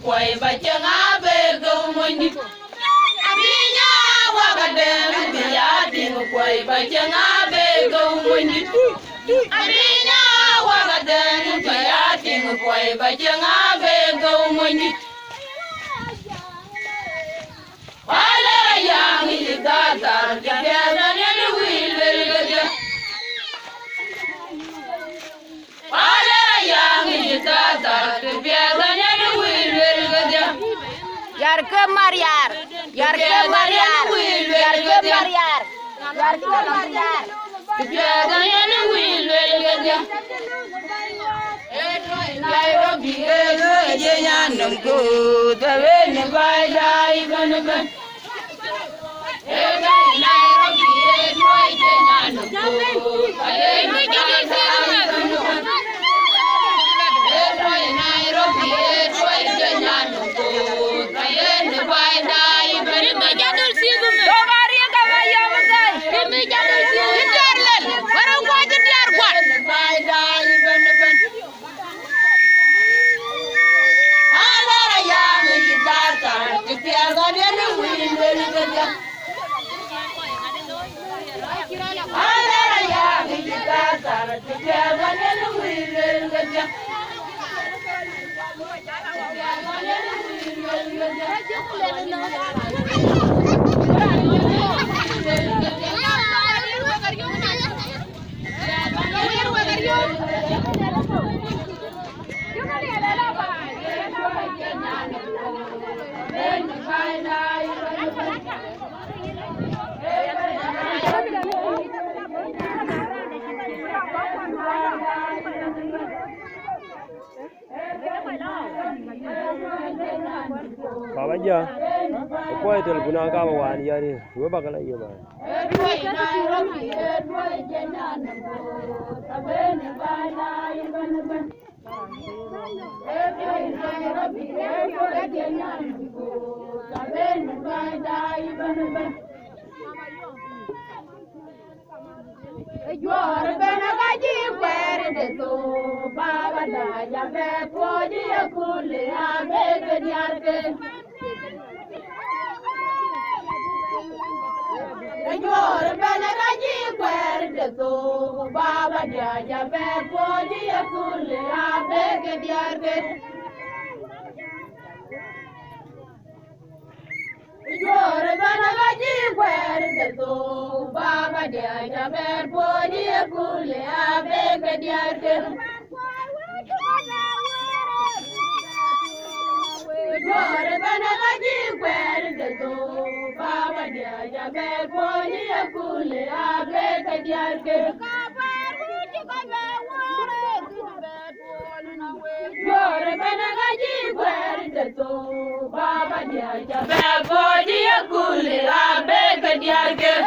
kwai ba changa be go mondi abinya wa ga de ya ding kwai ba changa be go mondi abinya wa ga de ya ding kwai ba changa be go mondi wala yang ida dar de na ne wil ga wala yang ida dar de na ne wil ga yar ke mariar yar ke mariar yar ke mariar yar ke mariar ga ne wil ga Nairobi je nyanam ko tawe ne bai dai ban ban Nairobi je nyanam ko tawe ne bai dai ban ban Nairobi je nyanam ko tawe ne bai dai ban ban jadul sibu me dogari ka ya musai me jadul sibu darlel waro ko diar ko bai dai ban ban Baba ja, ko ay tel buna ka wan yari, we bagala yeba. You're Benagaji, where it is so Baba Daya, Podi, a cool, I beg the Yarke. You're Benagaji, where it is so Baba Daya, Podi, a cool, I beg the Yarke. You're Benagaji, where it is so Baba Daya, Podi, a cool, I beg the Yarke.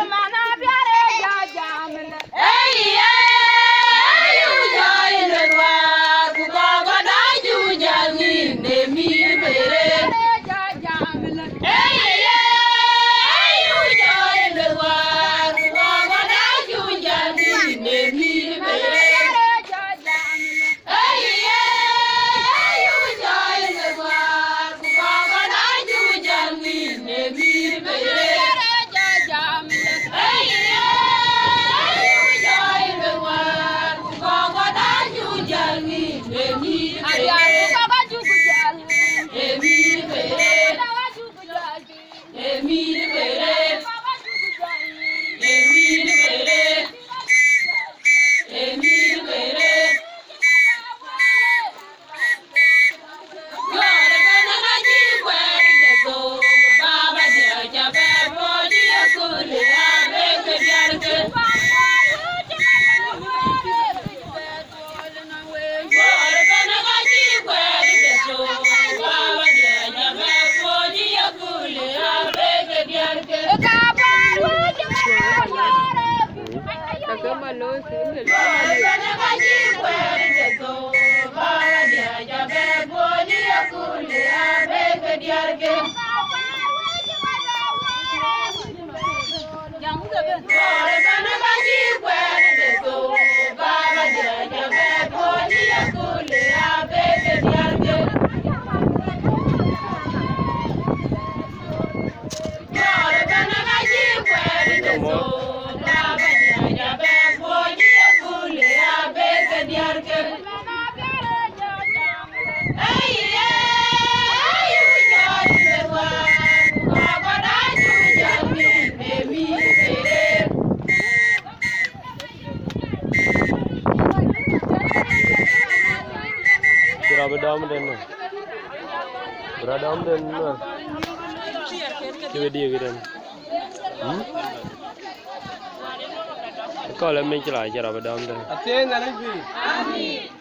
You're Benagaji, where it is so Baba Daya, Podi, a cool, I beg the Yarke. You're Benagaji, where it is so Baba Daya, Podi, a cool, I beg the Yarke. Kira bedam den. Beradam den. Kira dia gitu. Kalau main celai cara bedam den. Aten, anak